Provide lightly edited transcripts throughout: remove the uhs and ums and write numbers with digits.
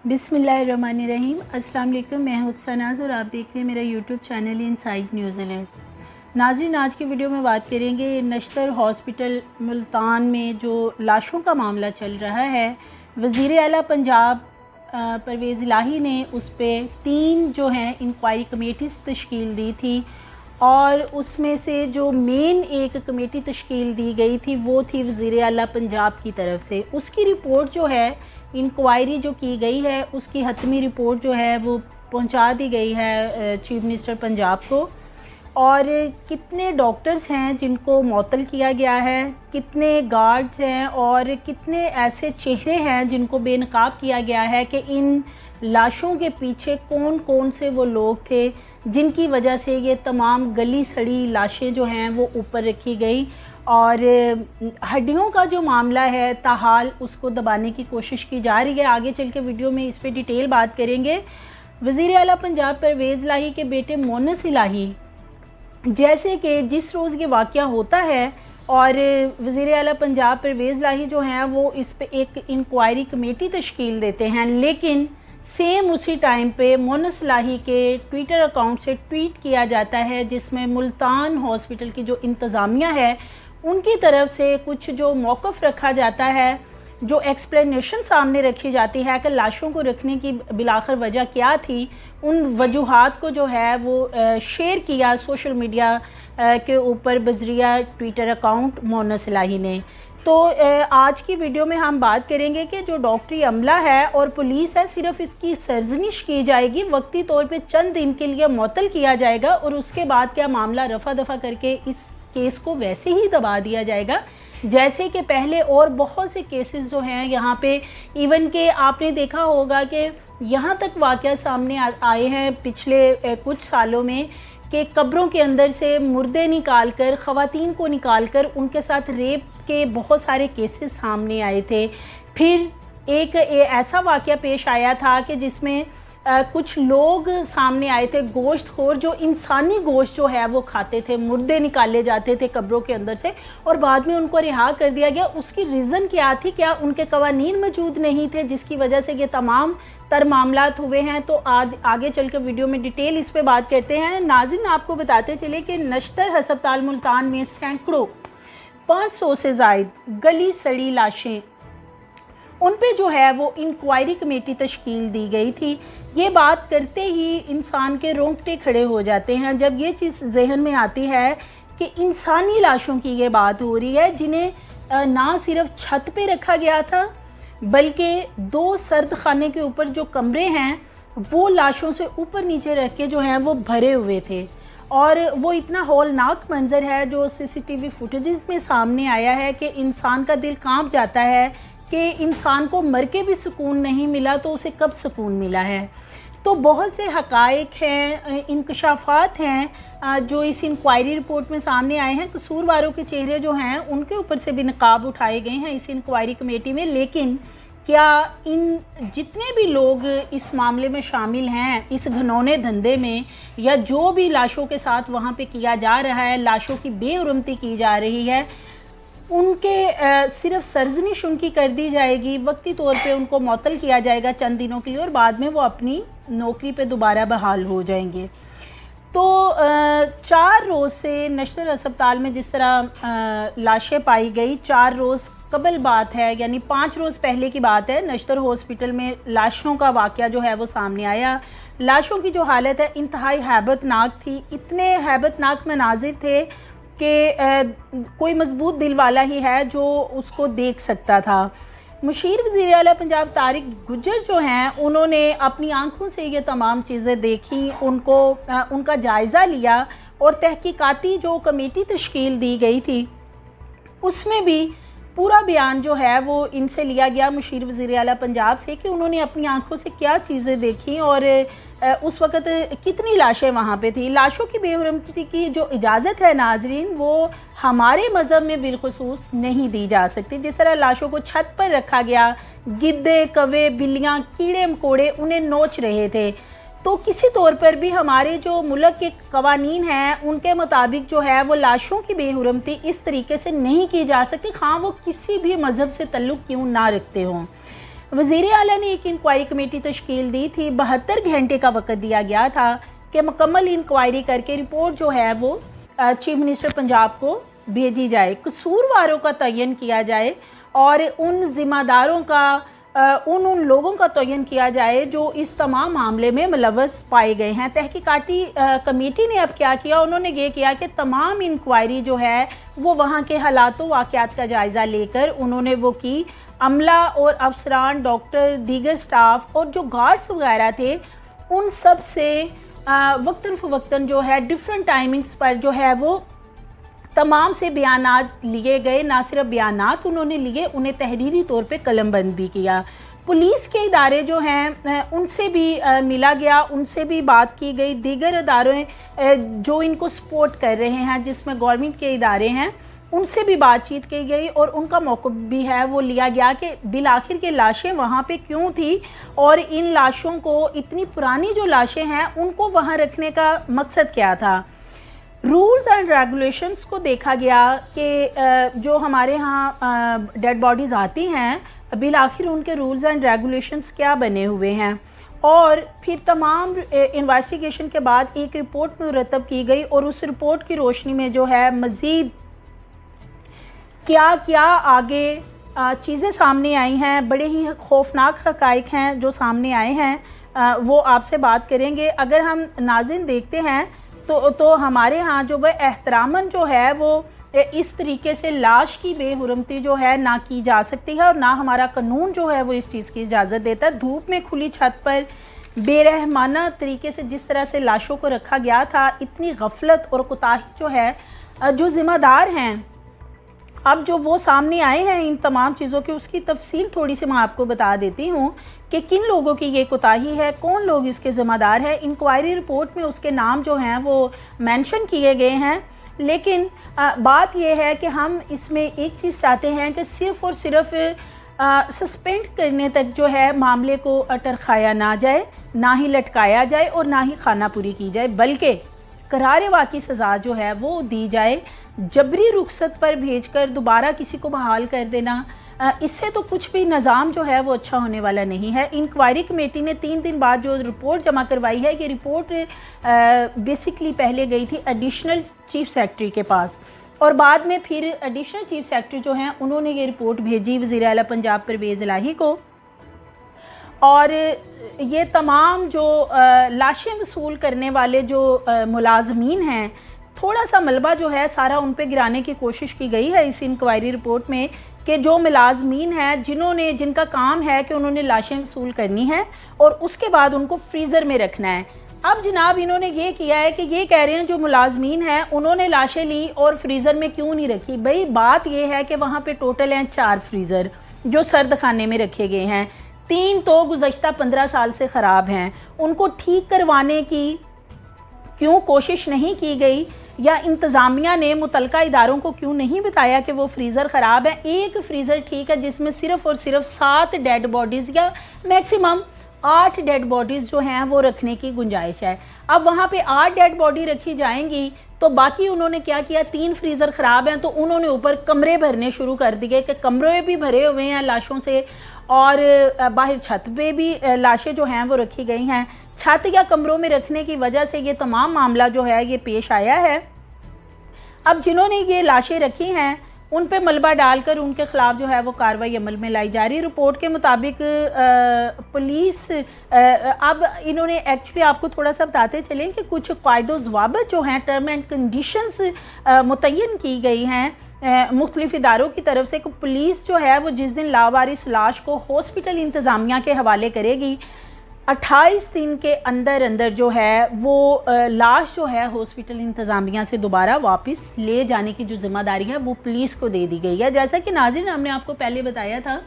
बिस्मिल्लाहिर्रहमानिर्रहीम। अस्सलाम वालेकुम। मैं हूं सनाज़ और आप देख रहे हैं मेरा YouTube channel inside news alert. नाज़रीन, आज की वीडियो में बात करेंगे नश्तर हॉस्पिटल मुल्तान में जो लाशों का मामला चल रहा है। वज़ीर आला पंजाब परवेज़ इलाही ने उस पर 3 जो हैं इंक्वायरी कमेटीज़ तश्कील दी थी और उसमें से जो मेन एक कमेटी तश्कील दी गई थी वो थी वज़ीर आला पंजाब की तरफ से। उसकी रिपोर्ट जो है, इंक्वायरी जो की गई है, उसकी हतमी रिपोर्ट जो है वो पहुंचा दी गई है चीफ मिनिस्टर पंजाब को। और कितने डॉक्टर्स हैं जिनको मुअत्तल किया गया है, कितने गार्ड्स हैं और कितने ऐसे चेहरे हैं जिनको बेनकाब किया गया है कि इन लाशों के पीछे कौन कौन से वो लोग थे जिनकी वजह से ये तमाम गली सड़ी लाशें जो हैं वो ऊपर रखी गई। और हड्डियों का जो मामला है ताहाल उसको दबाने की कोशिश की जा रही है। आगे चल के वीडियो में इस पे डिटेल बात करेंगे। वज़ीर आला पंजाब परवेज़ इलाही के बेटे मोनस इलाही, जैसे कि जिस रोज़ ये वाक़या होता है और वज़ीर आला पंजाब परवेज़ इलाही जो हैं वो इस पे एक इंक्वायरी कमेटी तश्कील देते हैं, लेकिन सेम उसी टाइम पे मोनस इलाही के ट्विटर अकाउंट से ट्वीट किया जाता है जिसमें मुल्तान हॉस्पिटल की जो इंतज़ामिया है उनकी तरफ से कुछ जो मौक़िफ़ रखा जाता है, जो एक्सप्लेनेशन सामने रखी जाती है कि लाशों को रखने की बिलाखिर वजह क्या थी, उन वजूहात को जो है वो शेयर किया सोशल मीडिया के ऊपर बज़रिया ट्विटर अकाउंट मोनस इलाही ने। तो आज की वीडियो में हम बात करेंगे कि जो डॉक्टरी अमला है और पुलिस है, सिर्फ इसकी सरजनिश की जाएगी, वक्ती तौर पे चंद दिन के लिए मुअत्तल किया जाएगा और उसके बाद क्या मामला रफ़ा दफ़ा करके इस केस को वैसे ही दबा दिया जाएगा जैसे कि पहले और बहुत से केसेस जो हैं यहाँ पे। इवन के आपने देखा होगा कि यहाँ तक वाक़या सामने आए हैं पिछले कुछ सालों में कि कब्रों के अंदर से मुर्दे निकाल कर, ख़वातीन को निकाल कर उनके साथ रेप के बहुत सारे केसेस सामने आए थे। फिर एक ऐसा वाक़या पेश आया था कि जिसमें कुछ लोग सामने आए थे, गोश्तखोर, जो इंसानी गोश्त जो है वो खाते थे, मुर्दे निकाले जाते थे कब्रों के अंदर से और बाद में उनको रिहा कर दिया गया। उसकी रीज़न क्या थी? क्या उनके कवानीन मौजूद नहीं थे जिसकी वजह से ये तमाम तर मामलात हुए हैं? तो आज आगे चल के वीडियो में डिटेल इस पे बात करते हैं। नाज़रीन, आपको बताते चले कि नश्तर हस्पताल मुल्तान में सैकड़ों 500 से ज़ायद गली सड़ी लाशें, उन पे जो है वो इंक्वायरी कमेटी तश्कील दी गई थी। ये बात करते ही इंसान के रोंगटे खड़े हो जाते हैं जब ये चीज़ जहन में आती है कि इंसानी लाशों की ये बात हो रही है जिन्हें ना सिर्फ छत पे रखा गया था बल्कि 2 सर्द खाने के ऊपर जो कमरे हैं वो लाशों से ऊपर नीचे रख के जो हैं वो भरे हुए थे। और वो इतना हौलनाक मंजर है जो सीसीटीवी फुटेजेस में सामने आया है कि इंसान का दिल कांप जाता है कि इंसान को मर के भी सुकून नहीं मिला तो उसे कब सुकून मिला है। तो बहुत से हक़ाइक़ हैं, इंकशाफात हैं जो इस इंक्वायरी रिपोर्ट में सामने आए हैं। कसूरवारों के चेहरे जो हैं उनके ऊपर से भी नकाब उठाए गए हैं इस इंक्वायरी कमेटी में। लेकिन क्या इन जितने भी लोग इस मामले में शामिल हैं, इस घिनौने धंधे में, या जो भी लाशों के साथ वहाँ पे किया जा रहा है, लाशों की बेउरमती की जा रही है, उनके सिर्फ सरजनिश उनकी कर दी जाएगी, वक्ती तौर पे उनको मुअत्तल किया जाएगा चंद दिनों के लिए और बाद में वो अपनी नौकरी पे दोबारा बहाल हो जाएंगे। तो 4 रोज़ से नश्तर अस्पताल में जिस तरह लाशें पाई गई, 4 रोज़ कबल बात है, यानी 5 रोज़ पहले की बात है, नश्तर हॉस्पिटल में लाशों का वाक़या जो है वो सामने आया। लाशों की जो हालत है इंतहाई हैबतनाक थी। इतने हैबतनाक मनाजिर थे कि कोई मजबूत दिल वाला ही है जो उसको देख सकता था। मुशीर वज़ीर आला पंजाब तारिक गुज्जर जो हैं उन्होंने अपनी आंखों से ये तमाम चीज़ें देखी, उनका जायज़ा लिया और तहकीकाती जो कमेटी तश्कील दी गई थी उसमें भी पूरा बयान जो है वो इनसे लिया गया, मुशीर वज़ीर आला पंजाब से, कि उन्होंने अपनी आंखों से क्या चीज़ें देखी और उस वक़्त कितनी लाशें वहाँ पे थी। लाशों की बेहुरमती की जो इजाज़त है नाजरीन, वो हमारे मज़हब में बिलखुसूस नहीं दी जा सकती। जिस तरह लाशों को छत पर रखा गया, गिद्धे, कौवे, बिल्लियाँ, कीड़े मकोड़े उन्हें नोच रहे थे, तो किसी तौर पर भी हमारे जो मुल्क के कवानीन हैं उनके मुताबिक जो है वो लाशों की बेहुरमती इस तरीके से नहीं की जा सकती, ख़ां वो किसी भी मज़हब से तल्लुक़ क्यों ना रखते हों। वज़ीर आला ने एक इंक्वायरी कमेटी तश्कील दी थी, 72 घंटे का वक्त दिया गया था कि मुकम्मल इंक्वायरी करके रिपोर्ट जो है वो चीफ मिनिस्टर पंजाब को भेजी जाए, कसूरवारों का तयन किया जाए और उन ज़िम्मेदारों का उन लोगों का तयन किया जाए जो इस तमाम मामले में मुलव्वस पाए गए हैं। तहकीकाती कमेटी ने अब क्या किया, उन्होंने ये किया कि तमाम इंक्वायरी जो है वो वहाँ के हालात वाक़यात का जायज़ा लेकर उन्होंने वो की। अमला और अफसरान, डॉक्टर, दीगर स्टाफ और जो गार्ड्स वगैरह थे उन सब से वक्तन फ़वक्तन जो है डिफरेंट टाइमिंग्स पर जो है वो तमाम से बयानात लिए गए। ना सिर्फ बयानात उन्होंने लिए, उन्हें तहरीरी तौर पे कलमबंद भी किया। पुलिस के इदारे जो हैं उनसे भी मिला गया, उनसे भी बात की गई। दीगर इदारे जो इनको सपोर्ट कर रहे हैं जिसमें गवर्नमेंट के इदारे हैं उनसे भी बातचीत की गई और उनका मौक़िफ़ भी है वो लिया गया कि बिलाखिर के लाशें वहाँ पे क्यों थी और इन लाशों को, इतनी पुरानी जो लाशें हैं उनको वहाँ रखने का मकसद क्या था। रूल्स एंड रेगुलेशंस को देखा गया कि जो हमारे यहाँ डेड बॉडीज़ आती हैं बिलाखिर उनके रूल्स एंड रेगुलेशंस क्या बने हुए हैं, और फिर तमाम इन्वेस्टिगेशन के बाद एक रिपोर्ट मुरतब की गई और उस रिपोर्ट की रोशनी में जो है मज़ीद क्या क्या आगे चीज़ें सामने आई हैं, बड़े ही खौफनाक हक़ाइक़ हैं जो सामने आए हैं, वो आपसे बात करेंगे। अगर हम नाज़रीन देखते हैं तो हमारे यहाँ जो वह एहतरामन जो है वो इस तरीके से लाश की बेहुरमती जो है ना की जा सकती है और ना हमारा कानून जो है वो इस चीज़ की इजाज़त देता है। धूप में खुली छत पर बेरहमाना तरीके से जिस तरह से लाशों को रखा गया था, इतनी गफलत और कोताही जो है, जो ज़िम्मेदार हैं अब जो वो सामने आए हैं इन तमाम चीज़ों की, उसकी तफसील थोड़ी सी मैं आपको बता देती हूँ कि किन लोगों की ये कोताही है, कौन लोग इसके ज़िम्मेदार हैं। इंक्वायरी रिपोर्ट में उसके नाम जो हैं वो मेंशन किए गए हैं, लेकिन बात यह है कि हम इसमें एक चीज़ चाहते हैं कि सिर्फ़ और सिर्फ सस्पेंड करने तक जो है मामले को टरखाया ना जाए, ना ही लटकाया जाए और ना ही खानापुरी की जाए, बल्कि करारे वाक़ई सज़ा जो है वो दी जाए। जबरी रुखसत पर भेजकर दोबारा किसी को बहाल कर देना, इससे तो कुछ भी निज़ाम जो है वो अच्छा होने वाला नहीं है। इंक्वायरी कमेटी ने 3 दिन बाद जो रिपोर्ट जमा करवाई है, ये रिपोर्ट बेसिकली पहले गई थी एडिशनल चीफ सेक्रेटरी के पास और बाद में फिर एडिशनल चीफ सेक्रेटरी जो हैं उन्होंने ये रिपोर्ट भेजी वज़ीर आला पंजाब परवेज़ इलाही को, और ये तमाम जो लाशें वसूल करने वाले जो मुलाजमीन हैं, थोड़ा सा मलबा जो है सारा उन पे गिराने की कोशिश की गई है इस इंक्वायरी रिपोर्ट में कि जो मुलाजमीन हैं जिनका काम है कि उन्होंने लाशें वसूल करनी है और उसके बाद उनको फ्रीज़र में रखना है। अब जनाब इन्होंने ये किया है कि ये कह रहे हैं जो मुलाजमीन हैं उन्होंने लाशें ली और फ्रीज़र में क्यों नहीं रखी। भाई बात ये है कि वहाँ पे टोटल हैं 4 फ्रीज़र जो सर्द खाने में रखे गए हैं, 3 तो गुज़श्ता 15 साल से ख़राब हैं, उनको ठीक करवाने की क्यों कोशिश नहीं की गई या इंतज़ामिया ने मुतलका इदारों को क्यों नहीं बताया कि वो फ्रीज़र ख़राब है। एक फ्रीज़र ठीक है जिसमें सिर्फ़ और सिर्फ 7 डेड बॉडीज़ या मैक्सिमम 8 डेड बॉडीज़ जो हैं वो रखने की गुंजाइश है। अब वहाँ पे 8 डेड बॉडी रखी जाएंगी तो बाकी उन्होंने क्या किया, 3 फ्रीज़र ख़राब हैं तो उन्होंने ऊपर कमरे भरने शुरू कर दिए कि कमरे भी भरे हुए हैं लाशों से और बाहर छत पे भी लाशें जो हैं वो रखी गई हैं। छत या कमरों में रखने की वजह से ये तमाम मामला जो है ये पेश आया है। अब जिन्होंने ये लाशें रखी हैं उन पे मलबा डालकर उनके ख़िलाफ़ जो है वो कार्रवाई अमल में लाई जा रही। रिपोर्ट के मुताबिक पुलिस अब इन्होंने एक्चुअली आपको थोड़ा सा बताते चलें कि कुछ क़ायदो ज़वाबित जो हैं, टर्म एंड कंडीशंस मुतय्यन की गई हैं मुख्तलिफ़ इदारों की तरफ से। पुलिस जो है वो जिस दिन लावारिस लाश को हॉस्पिटल इंतज़ामिया के हवाले करेगी, 28 दिन के अंदर अंदर जो है वो लाश जो है हॉस्पिटल इंतज़ामिया से दोबारा वापस ले जाने की जो ज़िम्मेदारी है वो पुलिस को दे दी गई है। जैसा कि नाज़रीन हमने आपको पहले बताया था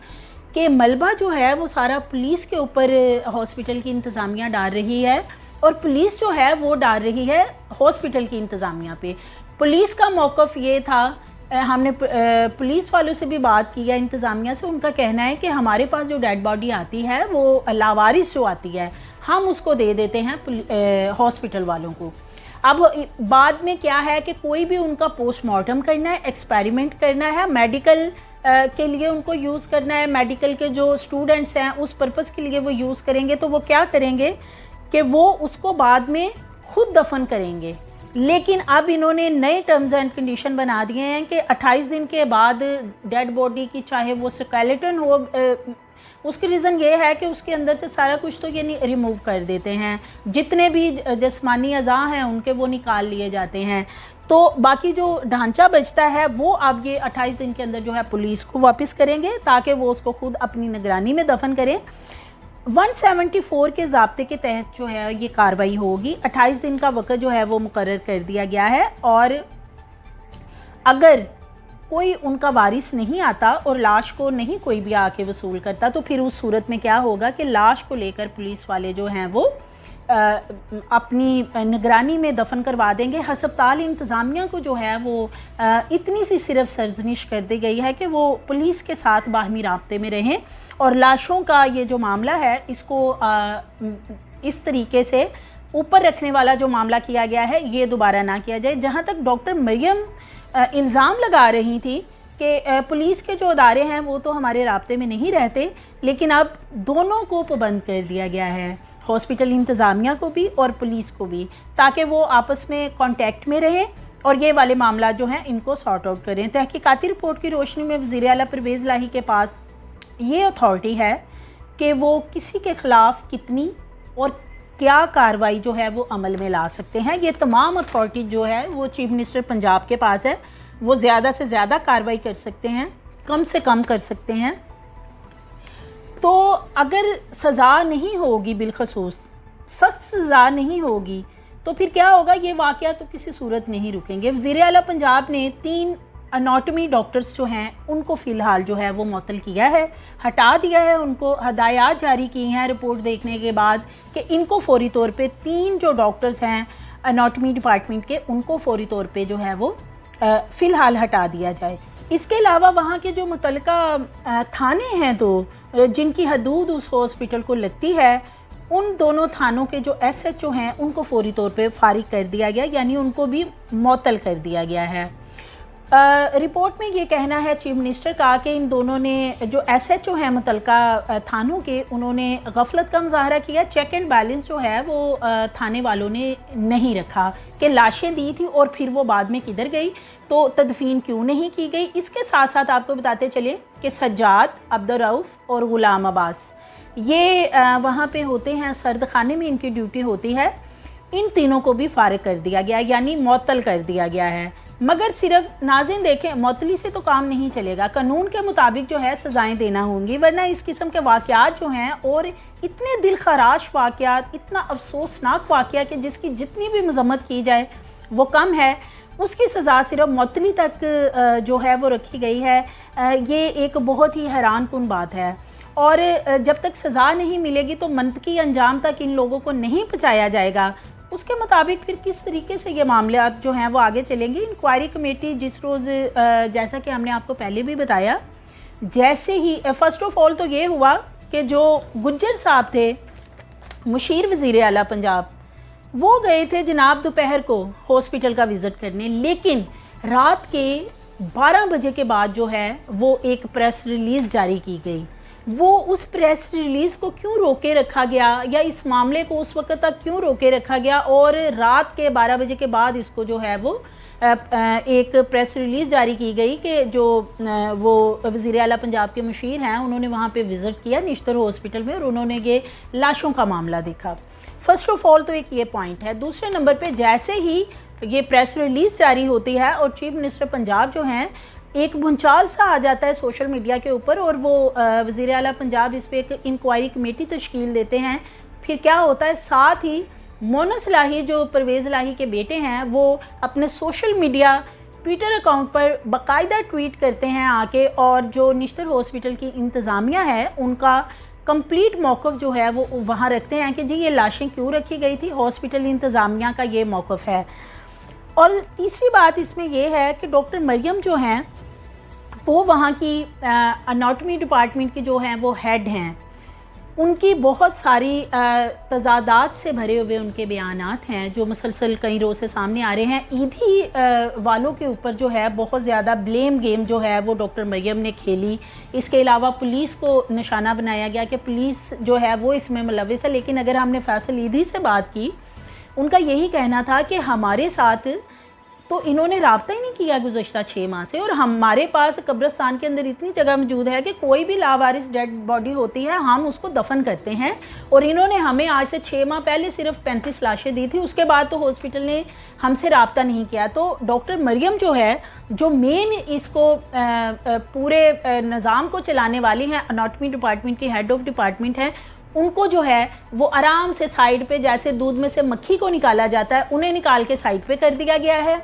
कि मलबा जो है वो सारा पुलिस के ऊपर हॉस्पिटल की इंतज़ामिया डाल रही है और पुलिस जो है वो डाल रही है हॉस्पिटल की इंतज़ामिया पे। पुलिस का मौक़िफ़ ये था, हमने पुलिस वालों से भी बात की है इंतज़ामिया से, उनका कहना है कि हमारे पास जो डेड बॉडी आती है वो लावारिस जो आती है हम उसको दे देते हैं हॉस्पिटल वालों को। अब बाद में क्या है कि कोई भी उनका पोस्टमार्टम करना है, एक्सपेरिमेंट करना है, मेडिकल کے لیے ان کو یوز کرنا ہے، میڈیکل کے جو اسٹوڈنٹس ہیں اس پرپس کے لیے وہ یوز کریں گے، تو وہ کیا کریں گے کہ وہ اس کو بعد میں خود دفن کریں گے۔ لیکن اب انہوں نے نئے ٹرمز اینڈ کنڈیشن بنا دیے ہیں کہ 28 دن کے بعد ڈیڈ باڈی کی چاہے وہ سکیلیٹن ہو، اس کی ریزن یہ ہے کہ اس کے اندر سے سارا کچھ تو یعنی ریموو کر دیتے ہیں، جتنے بھی جسمانی اعضاء ہیں ان کے وہ نکال لیے جاتے ہیں، تو باقی جو ڈھانچہ بچتا ہے وہ اب یہ 28 دن کے اندر جو ہے پولیس کو واپس کریں گے تاکہ وہ اس کو خود اپنی نگرانی میں دفن کریں۔ 174 کے ضابطے کے تحت جو ہے یہ کارروائی ہوگی۔ 28 دن کا وقت جو ہے وہ مقرر کر دیا گیا ہے، اور اگر کوئی ان کا وارث نہیں آتا اور لاش کو نہیں کوئی بھی آ کے وصول کرتا تو پھر اس صورت میں کیا ہوگا کہ لاش کو لے کر پولیس والے جو ہیں وہ اپنی نگرانی میں دفن کروا دیں گے۔ ہسپتال انتظامیہ کو جو ہے وہ اتنی سی صرف سرزنش کر دی گئی ہے کہ وہ پولیس کے ساتھ باہمی رابطے میں رہیں اور لاشوں کا یہ جو معاملہ ہے اس کو اس طریقے سے اوپر رکھنے والا جو معاملہ کیا گیا ہے یہ دوبارہ نہ کیا جائے۔ جہاں تک ڈاکٹر مریم الزام لگا رہی تھی کہ پولیس کے جو ادارے ہیں وہ تو ہمارے رابطے میں نہیں رہتے، لیکن اب دونوں کو پابند کر دیا گیا ہے، ہاسپٹل انتظامیہ کو بھی اور پولیس کو بھی، تاکہ وہ آپس میں کانٹیکٹ میں رہیں اور یہ والے معاملات جو ہیں ان کو سارٹ آؤٹ کریں۔ تحقیقاتی رپورٹ کی روشنی میں وزیر اعلیٰ پرویز الہی کے پاس یہ اتھارٹی ہے کہ وہ کسی کے خلاف کتنی اور کیا کارروائی جو ہے وہ عمل میں لا سکتے ہیں۔ یہ تمام اتھارٹی جو ہے وہ چیف منسٹر پنجاب کے پاس ہے، وہ زیادہ سے زیادہ کارروائی کر سکتے ہیں، کم سے کم کر سکتے ہیں۔ تو اگر سزا نہیں ہوگی، بالخصوص سخت سزا نہیں ہوگی، تو پھر کیا ہوگا؟ یہ واقعہ تو کسی صورت نہیں رکیں گے۔ وزیر اعلیٰ پنجاب نے 3 اناٹمی ڈاکٹرز جو ہیں ان کو فی الحال جو ہے وہ معطل کیا ہے، ہٹا دیا ہے، ان کو ہدایات جاری کی ہیں رپورٹ دیکھنے کے بعد کہ ان کو فوری طور پہ 3 جو ڈاکٹرز ہیں اناٹمی ڈپارٹمنٹ کے ان کو فوری طور پہ جو ہے وہ فی الحال ہٹا دیا جائے۔ اس کے علاوہ وہاں کے جو متعلقہ تھانے ہیں تو جن کی حدود اس ہاسپٹل کو لگتی ہے، ان دونوں تھانوں کے جو ایس ایچ او ہیں ان کو فوری طور پہ فارغ کر دیا گیا، یعنی ان کو بھی معطل کر دیا گیا ہے۔ رپورٹ میں یہ کہنا ہے چیف منسٹر کا کہ ان دونوں نے جو ایس ایچ او ہیں متعلقہ تھانوں کے، انہوں نے غفلت کا مظاہرہ کیا، چیک اینڈ بیلنس جو ہے وہ تھانے والوں نے نہیں رکھا کہ لاشیں دی تھی اور پھر وہ بعد میں کدھر گئی، تو تدفین کیوں نہیں کی گئی۔ اس کے ساتھ ساتھ آپ کو بتاتے چلے کہ سجاد، عبدالرؤف اور غلام عباس یہ وہاں پہ ہوتے ہیں، سرد خانے میں ان کی ڈیوٹی ہوتی ہے، ان تینوں کو بھی فارغ کر دیا گیا، یعنی معطل کر دیا گیا ہے۔ مگر صرف ناظرین دیکھیں، معطلی سے تو کام نہیں چلے گا، قانون کے مطابق جو ہے سزائیں دینا ہوں گی، ورنہ اس قسم کے واقعات جو ہیں اور اتنے دل خراش واقعات، اتنا افسوسناک واقعہ کہ جس کی جتنی بھی مذمت کی جائے وہ کم ہے، اس کی سزا صرف معطلی تک جو ہے وہ رکھی گئی ہے۔ یہ ایک بہت ہی حیران کن بات ہے، اور جب تک سزا نہیں ملے گی تو منطقی انجام تک ان لوگوں کو نہیں پہنچایا جائے گا، اس کے مطابق پھر کس طریقے سے یہ معاملات جو ہیں وہ آگے چلیں گے۔ انکوائری کمیٹی جس روز جیسا کہ ہم نے آپ کو پہلے بھی بتایا، جیسے ہی فرسٹ آف آل تو یہ ہوا کہ جو گجر صاحب تھے مشیر وزیر اعلیٰ پنجاب، وہ گئے تھے جناب دوپہر کو ہاسپٹل کا وزٹ کرنے، لیکن رات کے 12 بجے کے بعد جو ہے وہ ایک پریس ریلیز جاری کی گئی۔ وہ اس پریس ریلیز کو کیوں روکے رکھا گیا، یا اس معاملے کو اس وقت تک کیوں روکے رکھا گیا، اور رات کے 12 بجے کے بعد اس کو جو ہے وہ ایک پریس ریلیز جاری کی گئی کہ جو وہ وزیر اعلیٰ پنجاب کے مشیر ہیں انہوں نے وہاں پہ وزٹ کیا نشتر ہاسپٹل میں اور انہوں نے یہ لاشوں کا معاملہ دیکھا۔ فرسٹ آف آل تو ایک یہ پوائنٹ ہے۔ دوسرے نمبر پہ جیسے ہی یہ پریس ریلیز جاری ہوتی ہے اور چیف منسٹر پنجاب جو ہیں، ایک بھونچال سا آ جاتا ہے سوشل میڈیا کے اوپر، اور وہ وزیر اعلیٰ پنجاب اس پہ ایک انکوائری کمیٹی تشکیل دیتے ہیں۔ پھر کیا ہوتا ہے، ساتھ ہی مونس الہی جو پرویز الہی کے بیٹے ہیں وہ اپنے سوشل میڈیا ٹویٹر اکاؤنٹ پر باقاعدہ ٹویٹ کرتے ہیں آ کے، اور جو نشتر ہاسپٹل کی انتظامیہ ہے ان کا کمپلیٹ موقف جو ہے وہ وہاں رکھتے ہیں کہ جی یہ لاشیں کیوں رکھی گئی تھی، ہاسپٹل انتظامیہ کا یہ موقف ہے۔ اور تیسری بات اس میں یہ ہے کہ ڈاکٹر مریم جو ہیں وہ وہاں کی اناٹمی ڈپارٹمنٹ کی جو ہیں وہ ہیڈ ہیں، ان کی بہت ساری تضادات سے بھرے ہوئے ان کے بیانات ہیں جو مسلسل کئی روز سے سامنے آ رہے ہیں۔ عیدھی والوں کے اوپر جو ہے بہت زیادہ بلیم گیم جو ہے وہ ڈاکٹر مریم نے کھیلی۔ اس کے علاوہ پولیس کو نشانہ بنایا گیا کہ پولیس جو ہے وہ اس میں ملوث ہے، لیکن اگر ہم نے فیصل عیدھی سے بات کی، ان کا یہی کہنا تھا کہ ہمارے ساتھ تو انہوں نے رابطہ ہی نہیں کیا گزشتہ 6 ماہ سے، اور ہمارے پاس قبرستان کے اندر اتنی جگہ موجود ہے کہ کوئی بھی لاوارث ڈیڈ باڈی ہوتی ہے ہم اس کو دفن کرتے ہیں، اور انہوں نے ہمیں آج سے 6 ماہ پہلے صرف 35 لاشیں دی تھی، اس کے بعد تو ہاسپٹل نے ہم سے رابطہ نہیں کیا۔ تو ڈاکٹر مریم جو ہے، جو مین اس کو پورے نظام کو چلانے والی ہیں، اناٹمی ڈپارٹمنٹ کی ہیڈ آف ڈپارٹمنٹ ہیں، ان کو جو ہے وہ آرام سے سائڈ پہ جیسے دودھ میں سے مکھی کو نکالا جاتا ہے انہیں نکال کے سائڈ پہ کر دیا گیا ہے،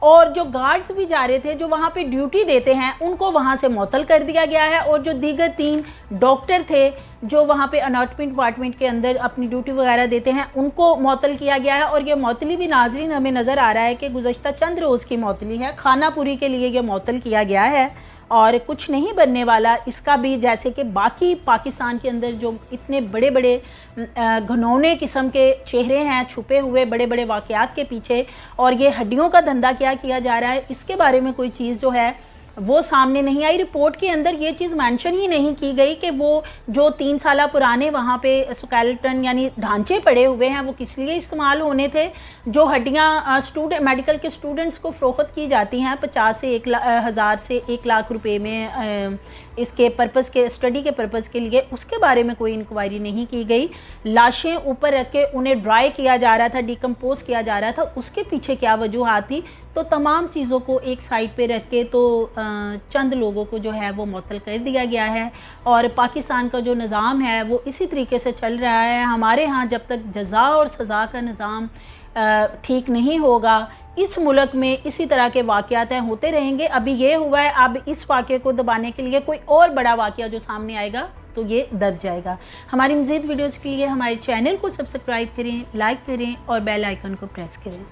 اور جو گارڈز بھی جا رہے تھے جو وہاں پہ ڈیوٹی دیتے ہیں ان کو وہاں سے معطل کر دیا گیا ہے، اور جو دیگر 3 ڈاکٹر تھے جو وہاں پہ اناٹمی ڈپارٹمنٹ کے اندر اپنی ڈیوٹی وغیرہ دیتے ہیں ان کو معطل کیا گیا ہے۔ اور یہ معطلی بھی ناظرین ہمیں نظر آ رہا ہے کہ گزشتہ چند روز کی معطلی ہے، خانہ پوری کے لیے یہ معطل کیا گیا ہے اور کچھ نہیں بننے والا اس کا بھی، جیسے کہ باقی پاکستان کے اندر جو اتنے بڑے بڑے گھنونے قسم کے چہرے ہیں چھپے ہوئے بڑے بڑے واقعات کے پیچھے، اور یہ ہڈیوں کا دھندا کیا جا رہا ہے، اس کے بارے میں کوئی چیز جو ہے وہ سامنے نہیں آئی۔ رپورٹ کے اندر یہ چیز مینشن ہی نہیں کی گئی کہ وہ جو 3 سالہ پرانے وہاں پہ سکیلٹن یعنی ڈھانچے پڑے ہوئے ہیں وہ کس لیے استعمال ہونے تھے، جو ہڈیاں میڈیکل کے سٹوڈنٹس کو فروخت کی جاتی ہیں 50 سے 1,000 سے 1 لاکھ روپے میں اس کے پرپس کے اسٹڈی کے پرپس کے لیے، اس کے بارے میں کوئی انکوائری نہیں کی گئی۔ لاشیں اوپر رکھ کے انہیں ڈرائی کیا جا رہا تھا، ڈیکمپوز کیا جا رہا تھا، اس کے پیچھے کیا وجوہات تھی، تو تمام چیزوں کو ایک سائڈ پہ رکھ کے تو چند لوگوں کو جو ہے وہ معطل کر دیا گیا ہے، اور پاکستان کا جو نظام ہے وہ اسی طریقے سے چل رہا ہے۔ ہمارے ہاں جب تک جزا اور سزا کا نظام ٹھیک نہیں ہوگا اس ملک میں اسی طرح کے واقعات ہوتے رہیں گے۔ ابھی یہ ہوا ہے، اب اس واقعے کو دبانے کے لیے کوئی اور بڑا واقعہ جو سامنے آئے گا تو یہ دب جائے گا۔ ہماری مزید ویڈیوز کے لیے ہمارے چینل کو سبسکرائب کریں، لائک کریں اور بیل آئیکن کو پریس کریں۔